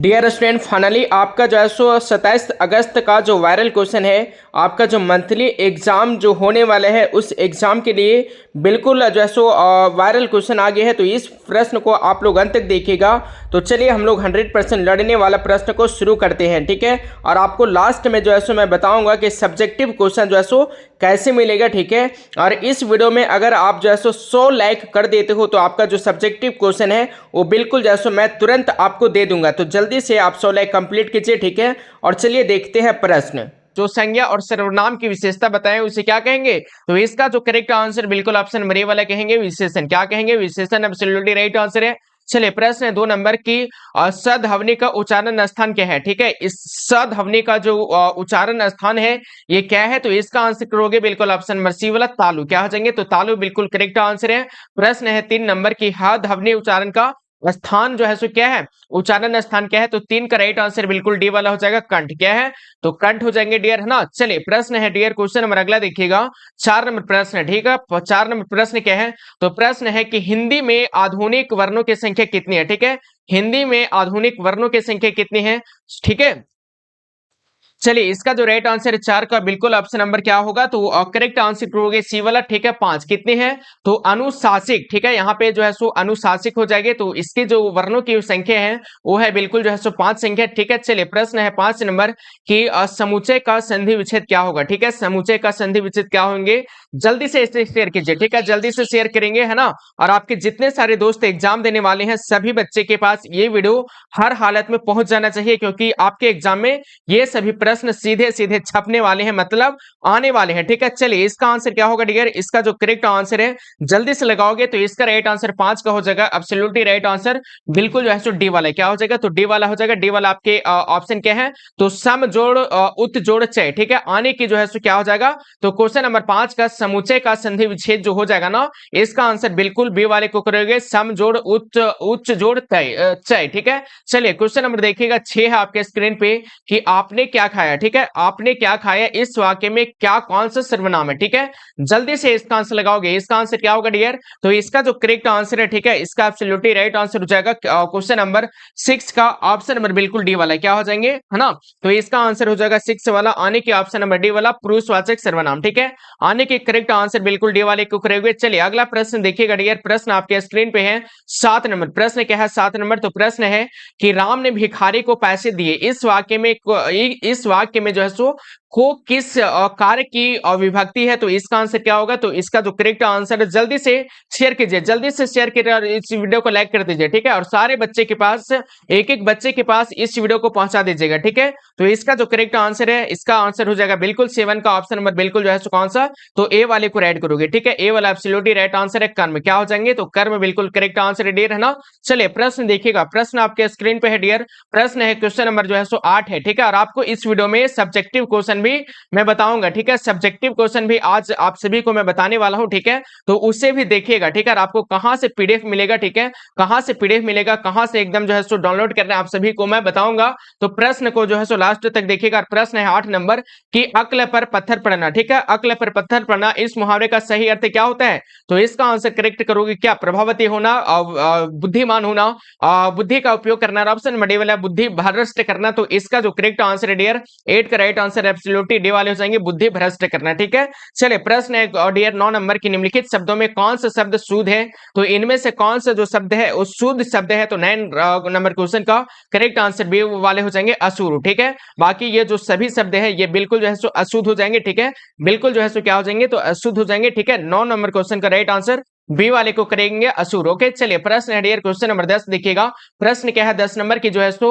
Dear student, finally आपका जो है सो 27 अगस्त का जो वायरल क्वेश्चन है, आपका जो मंथली एग्जाम जो होने वाला है उस एग्जाम के लिए बिल्कुल जो है सो वायरल क्वेश्चन आ गया है। तो इस प्रश्न को आप लोग अंत तक देखिएगा। तो चलिए हम लोग 100% लड़ने वाला प्रश्न को शुरू करते हैं, ठीक है। और आपको लास्ट में जो है सो मैं बताऊंगा कि सब्जेक्टिव क्वेश्चन जो है सो कैसे मिलेगा, ठीक है। और इस वीडियो में अगर आप जो है सो 100 लाइक कर देते हो तो आपका जो सब्जेक्टिव क्वेश्चन है वो बिल्कुल जो है सो मैं तुरंत आपको दे दूंगा। तो जल्दी से आप 100 लाइक कंप्लीट कीजिए, ठीक है। और चलिए देखते हैं प्रश्न। जो संज्ञा और सर्वनाम की विशेषता बताएं उसे क्या कहेंगे? तो इसका जो करेक्ट आंसर बिल्कुल ऑप्शन मरे वाला कहेंगे, विशेषण। क्या कहेंगे? विशेषण। एब्सोल्युटली राइट आंसर है। चलिए प्रश्न है 2 नंबर की, सध्वनि का उच्चारण स्थान क्या है? ठीक है, इस सध्वनि का जो उच्चारण स्थान है ये क्या है? तो इसका आंसर करोगे बिल्कुल ऑप्शन नंबर सी वाला, तालु। क्या हो जाएंगे? तो तालु बिल्कुल करेक्ट आंसर है। प्रश्न है 3 नंबर की, ह ध्वनि उच्चारण का स्थान जो है सो क्या है? उच्चारण स्थान क्या है? तो 3 का राइट आंसर बिल्कुल डी वाला हो जाएगा, कंठ। क्या है? तो कंठ हो जाएंगे डियर, है ना। चलिए प्रश्न है डियर, क्वेश्चन नंबर अगला देखिएगा, 4 नंबर प्रश्न है, ठीक है। 4 नंबर प्रश्न क्या है? तो प्रश्न है कि हिंदी में आधुनिक वर्णों की संख्या कितनी है? ठीक है, हिंदी में आधुनिक वर्णों की संख्या कितनी है? ठीक है। चलिए इसका जो राइट आंसर है 4 का बिल्कुल ऑप्शन नंबर क्या होगा? तो करेक्ट आंसर करोगे सी वाला, ठीक है। 5 कितने हैं? तो अनुशासिक, ठीक है। यहाँ पे जो है सो अनुशासिक हो जाएंगे। तो इसकी जो वर्णों की संख्या है वो है बिल्कुल जो है सो 5 संख्या, ठीक है। चलिए प्रश्न है 5 नंबर की, समुच्चय का संधि विच्छेद क्या होगा? ठीक है, समुच्चय का संधि विच्छेद क्या होंगे? जल्दी से इसे शेयर कीजिए, ठीक है। जल्दी से शेयर करेंगे, है ना। और आपके जितने सारे दोस्त एग्जाम देने वाले हैं सभी बच्चे के पास ये वीडियो हर हालत में पहुंच जाना चाहिए, क्योंकि आपके एग्जाम में ये सभी प्रश्न सीधे सीधे छपने वाले हैं, मतलब आने वाले हैं, ठीक है। चलिए इसका आंसर क्या होगा डियर? इसका जो करेक्ट आंसर है जल्दी से लगाओगे तो इसका राइट आंसर 5 का हो जाएगा। एब्सोल्युटली राइट आंसर बिल्कुल जो है सो डी वाला है। क्या हो जाएगा? तो डी वाला हो जाएगा। डी वाला आपके ऑप्शन क्या है? तो सम जोड़ उत जोड़ चय, ठीक है। आने की जो है सो क्या हो जाएगा? तो क्वेश्चन नंबर 5 का समुच्चय का संधि विच्छेद जो हो जाएगा ना, इसका आंसर बिल्कुल बी वाले को करोगे, सम जोड़ उच्च उच्च जोड़ चय, ठीक है। चलिए क्वेश्चन नंबर देखिएगा 6 है आपके स्क्रीन पे, कि आपने क्या खाया? ठीक है, आपने क्या खाया इस वाक्य में क्या कौन सा सर्वनाम है? ठीक है, जल्दी से इसका आंसर लगाओगे। इसका आंसर क्या होगा डियर? तो इसका जो करेक्ट आंसर है, ठीक है, इसका एब्सोल्युटली राइट आंसर हो जाएगा क्वेश्चन नंबर 6 का ऑप्शन नंबर बिल्कुल डी वाला। क्या हो जाएंगे, है ना। तो इसका आंसर हो जाएगा 6 वाला, आने की ऑप्शन नंबर डी वाला, पुरुषवाचक सर्वनाम, ठीक है। आने के करेक्ट आंसर बिल्कुल डी वाले को करेंगे। चलिए अगला प्रश्न देखिएगा डियर, प्रश्न आपके स्क्रीन पे है 7 नंबर। प्रश्न क्या है? 7 नंबर। तो प्रश्न है कि राम ने भिखारी को पैसे दिए, इस वाक्य में इस वाक्य में जो है सो को किस कार्य की विभक्ति है? तो इसका आंसर क्या होगा? तो इसका जो करेक्ट आंसर है, जल्दी से शेयर कीजिए, जल्दी से शेयर कीजिए और इस वीडियो को लाइक कर दीजिए, ठीक है। और सारे बच्चे के पास, एक एक बच्चे के पास इस वीडियो को पहुंचा दीजिएगा, ठीक है। तो इसका जो करेक्ट आंसर है, इसका आंसर हो जाएगा बिल्कुल 7 का ऑप्शन नंबर बिल्कुल जो है सो कौन सा? तो ए वाले को ऐड करोगे, ठीक है। ए वाला एब्सोल्युटली राइट आंसर है, कर्म। क्या हो जाएंगे? तो कर्म बिल्कुल करेक्ट आंसर है डियर, है ना। चलिए प्रश्न देखिएगा, प्रश्न आपके स्क्रीन पे है डियर। प्रश्न है क्वेश्चन नंबर जो है सो 8 है, ठीक है। और आपको इस वीडियो में सब्जेक्टिव क्वेश्चन भी मैं बताऊंगा, ठीक है। सब्जेक्टिव क्वेश्चन भी आज आप सभी को मैं बताने वाला हूं, ठीक है। तो उसे भी देखिएगा, ठीक है। और आपको कहां से पीडीएफ मिलेगा, ठीक है, कहां से पीडीएफ मिलेगा, कहां से एकदम जो है सो डाउनलोड करना है, आप सभी को मैं बताऊंगा। तो प्रश्न को जो है सो लास्ट तक देखिएगा। प्रश्न है 8 नंबर की, अक्ल पर पत्थर पड़ना, ठीक है। अक्ल पर पत्थर पड़ना, इस मुहावरे का सही अर्थ क्या होता है? तो इसका आंसर करेक्ट करोगे क्या? प्रभावती होना, बुद्धिमान होना, बुद्धि का उपयोग करना। ऑप्शन नंबर डी वाला बुद्धि भ्रष्ट करना। तो इसका जो करेक्ट आंसर है डियर 8 का राइट आंसर एब्सोल्युटली डी वाले हो जाएंगे, बुद्धि भ्रष्ट करना, ठीक है। चलिए प्रश्न है डियर 9 नंबर की, निम्नलिखित शब्दों में कौन सा शब्द शुद्ध है? तो इनमें से कौन सा जो शब्द है वो शुद्ध शब्द है? तो 9 नंबर क्वेश्चन का करेक्ट आंसर बी वाले हो जाएंगे, असुर, ठीक है। बाकी ये जो सभी शब्द है ये बिल्कुल जो है सो अशुद्ध हो जाएंगे, ठीक है। बिल्कुल जो है सो क्या हो जाएंगे? तो अशुद्ध हो जाएंगे, ठीक है। 9 नंबर क्वेश्चन का राइट आंसर बी वाले को करेंगे, असुर। ओके चलिए प्रश्न है डियर क्वेश्चन नंबर 10 देखिएगा। प्रश्न क्या है 10 नंबर की जो है सो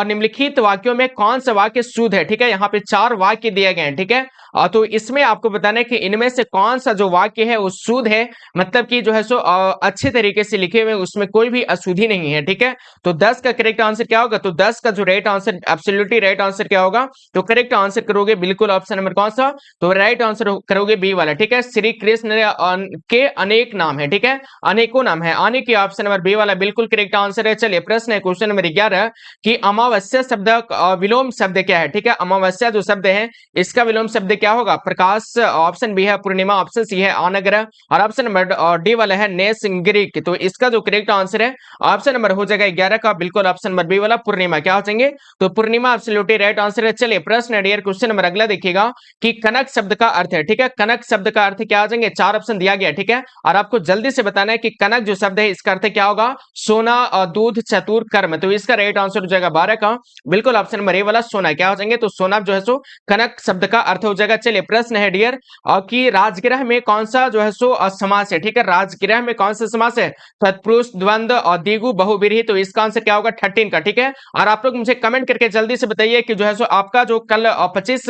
निम्नलिखित वाक्यों में कौन सा वाक्य शुद्ध है? ठीक है, यहाँ पे 4 वाक्य दिए गए हैं, ठीक है। तो इसमें आपको बताना है कि इनमें से कौन सा जो वाक्य है वो शुद्ध है, मतलब कि जो है सो अच्छे तरीके से लिखे हुए, उसमें कोई भी अशुद्धि नहीं है, ठीक है। तो 10 का करेक्ट आंसर क्या होगा? तो 10 का जो right answer absolutely right answer क्या होगा? तो करेक्ट आंसर करोगे बिल्कुल ऑप्शन नंबर कौन सा? तो राइट आंसर करोगे बी वाला, ठीक है। श्री कृष्ण के अनेक नाम है, ठीक है, अनेकों नाम है, आने की ऑप्शन नंबर बी वाला बिल्कुल करेक्ट आंसर है। चलिए प्रश्न है क्वेश्चन नंबर 11 कि अमावस्या शब्द विलोम शब्द क्या है? ठीक है, अमावस्या जो शब्द है इसका विलोम शब्द क्या होगा, प्रकाश, ऑप्शन बी है पूर्णिमा, ऑप्शन सी है आनग्रह, और ऑप्शन नंबर डी वाला है नेसगिरिक। तो इसका जो करेक्ट आंसर है ऑप्शन नंबर हो जाएगा 11 का, बिल्कुल ऑप्शन नंबर बी वाला पूर्णिमा। क्या हो जाएंगे, तो पूर्णिमा एब्सोल्युटली राइट आंसर है। चलिए प्रश्न डियर क्वेश्चन नंबर अगला देखिएगा कि कनक शब्द का अर्थ है, ठीक है, कनक शब्द का अर्थ क्या आ जाएंगे, 4 ऑप्शन दिया गया, ठीक है, और आपको जल्दी से बताना है कि कनक जो शब्द है इसका अर्थ क्या होगा, सोना, दूध, चतुर, कर्म। तो इसका राइट आंसर हो जाएगा 12 का, बिल्कुल ऑप्शन नंबर ए वाला सोना। क्या हो जाएंगे, तो सोना जो है सो कनक शब्द का अर्थ हो जाएगा। चलिए प्रश्न है डियर कि राजगृह में कौन सा जो है सो समास है, ठीक है, राजगृह में कौन सा समास है, तत्पुरुष, द्वंद्व और द्विगु, बहुव्रीहि। तो इसका आंसर क्या होगा, 13 का, ठीक है। और आप लोग मुझे कमेंट करके जल्दी से बताइए कि जो है सो आपका जो कल 25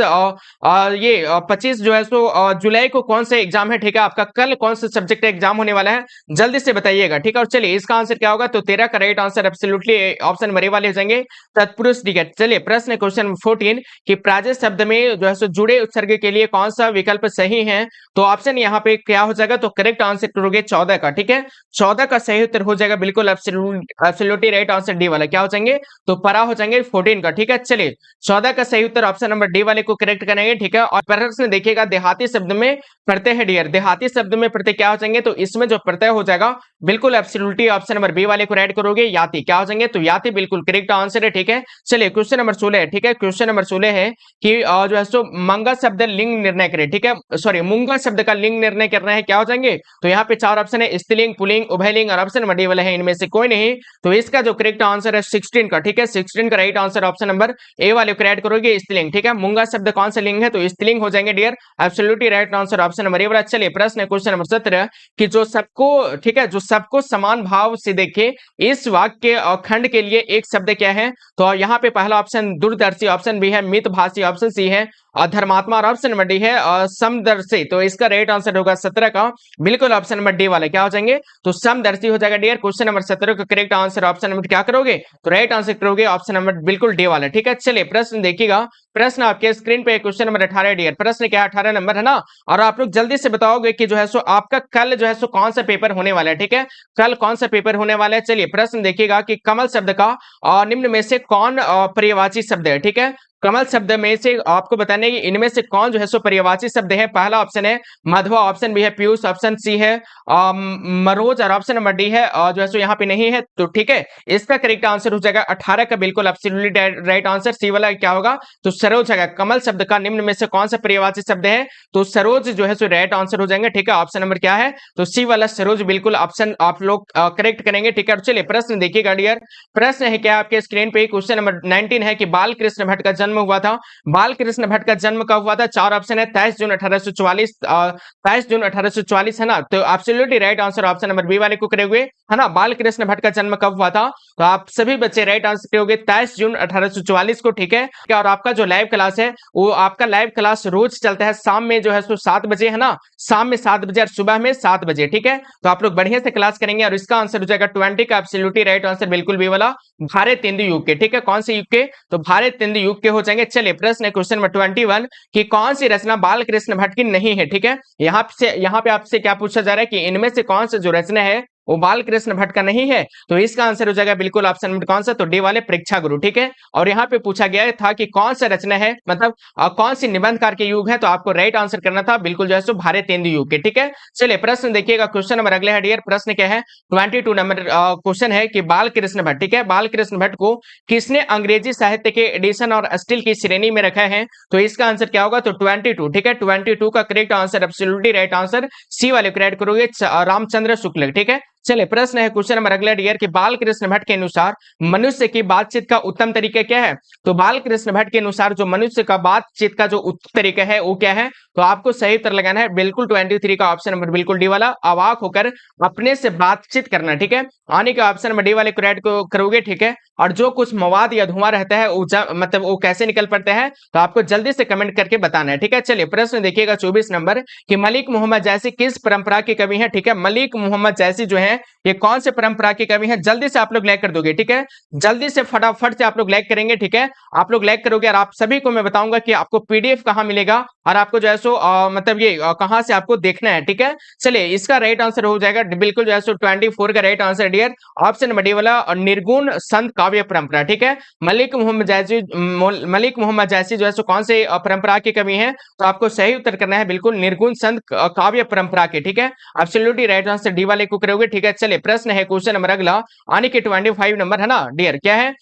जो है सो जुलाई को कौन सा एग्जाम है, ठीक है, आपका कल कौन सा सब्जेक्ट एग्जाम होने वाला है, जल्दी से बताइएगा, ठीक है। और चलिए इसका आंसर क्या होगा, तो 13 का right answer absolutely option number ए वाले हो जाएंगे, तत्पुरुष, ठीक है। चलिए प्रश्न क्वेश्चन 14 कि प्राजस शब्द में जो है सो जुड़े उपसर्ग के लिए कौन सा विकल्प सही है, तो ऑप्शन यहाँ पे क्या हो जाएगा, तो करेक्ट आंसर करोगे 14 का, ठीक है, 14 का सही उत्तर हो जाएगा बिल्कुल एब्सोल्युटली राइट आंसर डी वाला। क्या हो जाएंगे, तो परा हो जाएंगे 14 का, ठीक है। चलिए 14 का सही उत्तर ऑप्शन नंबर डी वाले को करेक्ट करेंगे, ठीक है। और प्रश्न देखिएगा देहाती शब्द में प्रत्यय है डियर, देहाती शब्द में प्रत्यय क्या हो जाएंगे, तो इसमें जो प्रत्यय हो जाएगा बिल्कुल एब्सोल्युटली ऑप्शन नंबर बी वाले को राइट करोगे, याति। क्या हो जाएंगे, तो याति बिल्कुल करेक्ट आंसर है, ठीक है। चलिए क्वेश्चन नंबर 16 है, ठीक है, क्वेश्चन नंबर 16 है कि जो है सो मंगा शब्द लिंग निर्णय करे, ठीक है, सॉरी मूंगा शब्द का लिंग निर्णय करना है, क्या हो जाएंगे, तो यहाँ पे 4 ऑप्शन है, स्त्रीलिंग, पुल्लिंग, उभयलिंग और ऑप्शन नंबर डी वाला है इनमें से कोई नहीं। तो इसका जो करेक्ट आंसर है 16 का, ठीक है, 16 का राइट आंसर ऑप्शन नंबर ए वाले को राइट करोगे, स्त्रीलिंग, ठीक है। मूंगा शब्द कौन सा लिंग है, तो स्त्रीलिंग हो जाएंगे dear, absolutely right answer option number A वाला। चलिए प्रश्न है क्वेश्चन नंबर 17 कि जो सबको, ठीक है, जो सबको समान भाव से देखे, इस वाक्य और खंड के लिए एक शब्द क्या है, तो यहाँ पे पहला ऑप्शन दूरदर्शी, ऑप्शन बी है मितभाषी, ऑप्शन सी है धर्मात्मा और ऑप्शन नंबर डी है समदर्शी। तो इसका राइट आंसर होगा 17 का, बिल्कुल ऑप्शन नंबर डी वाला। क्या हो जाएंगे, तो समदर्शी हो जाएगा डियर। क्वेश्चन नंबर 17 का करेक्ट आंसर ऑप्शन नंबर क्या करोगे, तो राइट आंसर करोगे ऑप्शन नंबर बिल्कुल डी वाला, ठीक है। चलिए प्रश्न देखिएगा, प्रश्न आपके स्क्रीन पे क्वेश्चन नंबर 18 डियर, प्रश्न क्या 18 नंबर है ना, और आप लोग जल्दी से बताओगे कि जो है सो आपका कल जो है सो कौन सा पेपर होने वाला है, ठीक है, कल कौन सा पेपर होने वाला है। चलिए प्रश्न देखिएगा कि कमल शब्द का निम्न में से कौन पर्यायवाची शब्द है, ठीक है, कमल शब्द में से आपको बताने कि इनमें से कौन जो है सो पर्यायवाची शब्द है। पहला ऑप्शन है मधुआ, ऑप्शन बी है पीयूष, ऑप्शन सी है मरोज और ऑप्शन नंबर डी है जो है सो यहाँ पे नहीं है, तो ठीक है, इसका करेक्ट आंसर हो जाएगा 18 का, बिल्कुल एब्सोल्युटली राइट आंसर सी वाला क्या होगा, तो सरोज है। कमल शब्द का निम्न में से कौन सा पर्यायवाची शब्द है, तो सरोज जो है सो राइट आंसर हो जाएंगे, ठीक है, ऑप्शन नंबर क्या है, तो सी वाला सरोज बिल्कुल ऑप्शन आप लोग करेक्ट करेंगे, ठीक है। चलिए प्रश्न देखिएगा डियर, प्रश्न है क्या आपके स्क्रीन पे क्वेश्चन नंबर 19 है कि बाल कृष्ण भट्ट का जन्म हुआ था, बाल कृष्ण भट्ट का जन्म कब हुआ था, 4 ऑप्शन है 23 जून 1844, 23 जून 1844 है ना, तो absolutely right answer option number B वाले को करोगे, है ना। बाल कृष्ण भट्ट का जन्म कब हुआ था, तो आप सभी बच्चे राइट आंसर करोगे 23 जून 1844 को, ठीक है। और आपका जो लाइव क्लास है वो आपका लाइव क्लास रोज चलता है शाम में जो है सो 7 बजे, है ना, शाम में 7 बजे और सुबह में 7 बजे, ठीक है। तो आप लोग बढ़िया से क्लास करेंगे और इसका आंसर हो जाएगा 20 का, एब्सोल्युटली राइट आंसर बिल्कुल बी वाला, भारत हिंदू युग के, ठीक है, कौन से युग के, तो भारत हिंदू युग के हो जाएंगे। चलिए प्रश्न है क्वेश्चन नंबर 21 कि कौन सी रचना बाल कृष्ण भट्ट की नहीं है, ठीक है, यहाँ पे आपसे क्या पूछा जा रहा है कि इनमें से कौन सा जो रचना है वो बाल कृष्ण भट्ट का नहीं है, तो इसका आंसर हो जाएगा बिल्कुल ऑप्शन नंबर कौन सा, तो डी वाले परीक्षा गुरु, ठीक है। और यहाँ पे पूछा गया था कि कौन सा रचना है, मतलब कौन सी निबंधकार के युग है, तो आपको राइट आंसर करना था बिल्कुल जो है सो भारत हिंदू युग के, ठीक है। चलिए प्रश्न देखिएगा, क्वेश्चन नंबर अगले है डियर, प्रश्न क्या है 22 नंबर क्वेश्चन है कि बाल कृष्ण भट्ट, ठीक है, बाल कृष्ण भट्ट को किसने अंग्रेजी साहित्य के एडिशन और स्टिल की श्रेणी में रखा है, तो इसका आंसर क्या होगा, तो 22, ठीक है, 22 का correct answer absolutely right answer C वाले को राइट करोगे, रामचंद्र शुक्ल, ठीक है। चलिए प्रश्न है क्वेश्चन नंबर अगला डियर कि बाल कृष्ण भट्ट के अनुसार मनुष्य की बातचीत का उत्तम तरीका क्या है, तो बाल कृष्ण भट्ट के अनुसार जो मनुष्य का बातचीत का जो उत्तम तरीका है वो क्या है, तो आपको सही उत्तर लगाना है बिल्कुल 23 का ऑप्शन नंबर बिल्कुल डी वाला, अवाक होकर अपने से बातचीत करना, ठीक है, आने का ऑप्शन नंबर डी वाले को राइट को करोगे, ठीक है। और जो कुछ मवाद या धुआं रहता है मतलब वो कैसे निकल पड़ता है, तो आपको जल्दी से कमेंट करके बताना है, ठीक है। चलिए प्रश्न देखिएगा 24 नंबर कि मलिक मोहम्मद जैसी किस परंपरा के कवि हैं, ठीक है, मलिक मोहम्मद जैसी जो है ये कौन से परंपरा के कवि हैं, जल्दी से आप लोग लाइक कर दोगे, ठीक है, जल्दी से फटाफट से आप लोग लाइक करेंगे, ठीक है, आप लोग लाइक करोगे और आप सभी को मैं बताऊंगा कि आपको पीडीएफ कहां मिलेगा, और आपको जो है सो मतलब ये कहाँ से आपको देखना है, ठीक है। चलिए इसका राइट आंसर हो जाएगा बिल्कुल जो है सो 24 का right answer dear option number D वाला निर्गुण संत काव्य परंपरा, ठीक है। मलिक मोहम्मद जैसी जो है सो कौन से परंपरा के कवि हैं, तो आपको सही उत्तर करना है बिल्कुल निर्गुण संत काव्य परंपरा के, ठीक है। एब्सोल्युटली राइट आंसर डी वाले को करोगे, ठीक है। चलिए प्रश्न है क्वेश्चन नंबर अगला आने के 25 नंबर है ना डियर, क्या है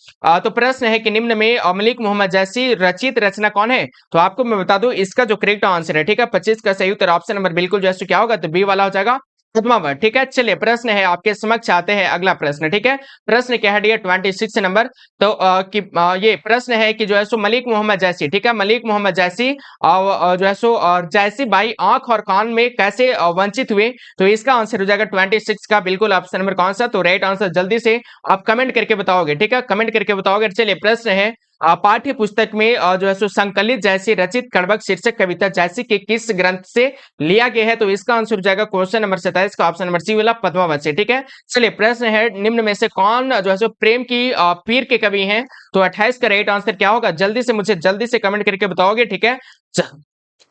तो प्रश्न है कि निम्न में मलिक मोहम्मद जैसी रचित रचना कौन है, तो आपको मैं बता दूं इसका जो करेक्ट आंसर है, ठीक है, 25 का सही उत्तर ऑप्शन नंबर बिल्कुल जो है क्या होगा, तो बी वाला हो जाएगा पद्मावत, ठीक है। चलिए प्रश्न है आपके समक्ष आते हैं अगला प्रश्न, ठीक है। प्रश्न क्या है डियर 26 नंबर, तो ये प्रश्न है कि जो है सो मलिक मोहम्मद जैसी, ठीक है, मलिक मोहम्मद जैसी जो है सो जैसी बाई आंख और कान में कैसे वंचित हुए, तो इसका आंसर हो जाएगा 26 का बिल्कुल ऑप्शन नंबर कौन सा, तो राइट आंसर जल्दी से आप कमेंट करके बताओगे, ठीक है, कमेंट करके बताओगे। चलिए प्रश्न है पाठ्य पुस्तक में जो है सो संकलित जैसी रचित कड़बक शीर्षक कविता जैसी के किस ग्रंथ से लिया गया है, तो इसका आंसर हो जाएगा क्वेश्चन नंबर 27 का ऑप्शन नंबर सी वाला पद्मावत से, ठीक है। चलिए प्रश्न है निम्न में से कौन जो है सो प्रेम की पीर के कवि हैं, तो 28 का राइट आंसर क्या होगा, जल्दी से मुझे जल्दी से कमेंट करके बताओगे, ठीक है।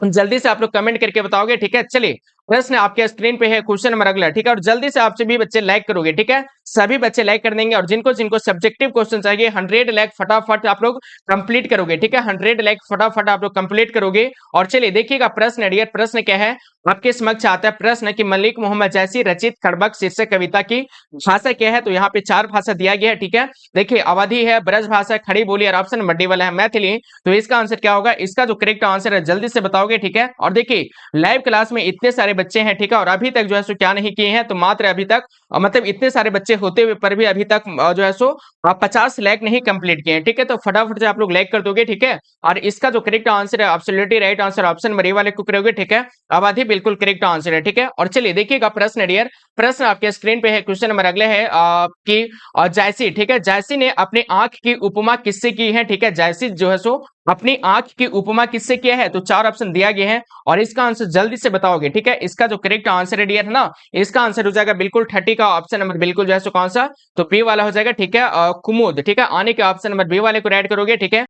जल्दी से आप लोग कमेंट करके बताओगे, ठीक है। चलिए प्रश्न आपके स्क्रीन पे है क्वेश्चन नंबर अगला, ठीक है, और जल्दी से आप सभी बच्चे लाइक करोगे, ठीक है, सभी बच्चे लाइक कर देंगे और जिनको जिनको सब्जेक्टिव क्वेश्चन चाहिए 100 लाइक फटाफट आप लोग कंप्लीट करोगे, ठीक है, 100 लाइक फटाफट आप लोग कंप्लीट करोगे। और चलिए देखिएगा प्रश्न डियर, प्रश्न क्या है आपके समक्ष आता है प्रश्न कि मलिक मोहम्मद जैसी रचित खड़बक शीर्षक कविता की भाषा क्या है, तो यहाँ पे 4 भाषा दिया गया है, ठीक है। देखिए अवधि है, ब्रज भाषा, खड़ी बोली और ऑप्शन नंबर डी वाला है मैथिली, तो इसका आंसर क्या होगा, इसका जो करेक्ट आंसर है जल्दी से बताओगे, ठीक है। और देखिए लाइव क्लास में इतने सारे बच्चे हैं, ठीक है, और अभी तक जो है सो क्या नहीं किए हैं, तो मात्र अभी तक मतलब इतने सारे बच्चे होते हुए पर भी अभी तक जो है सो 50 लाइक नहीं कंप्लीट किए हैं, ठीक है, तो फटाफट से आप लोग लाइक कर दोगे, ठीक है। और इसका जो करेक्ट आंसर है absolutely right answer option number ए वाले को करोगे, ठीक है, अवधि बिल्कुल करेक्ट आंसर है, ठीक है। और चलिए देखिएगा प्रश्न डियर, प्रश्न आपके स्क्रीन पे है, क्वेश्चन नंबर अगले है कि जैसी, ठीक है, जैसी ने अपनी आंख की उपमा किससे की है, ठीक है, जैसी जो है सो अपनी आंख की उपमा किससे किया है, तो 4 ऑप्शन दिया गया है और इसका आंसर जल्दी से बताओगे, ठीक है। इसका जो करेक्ट आंसर है डियर है ना, इसका आंसर हो जाएगा बिल्कुल 30 का ऑप्शन नंबर बिल्कुल जो है सो कौन सा, तो बी वाला हो जाएगा, ठीक है, कुमुद, ठीक है, आने के ऑप्शन नंबर बी वाले को ऐड करोगे, ठीक है।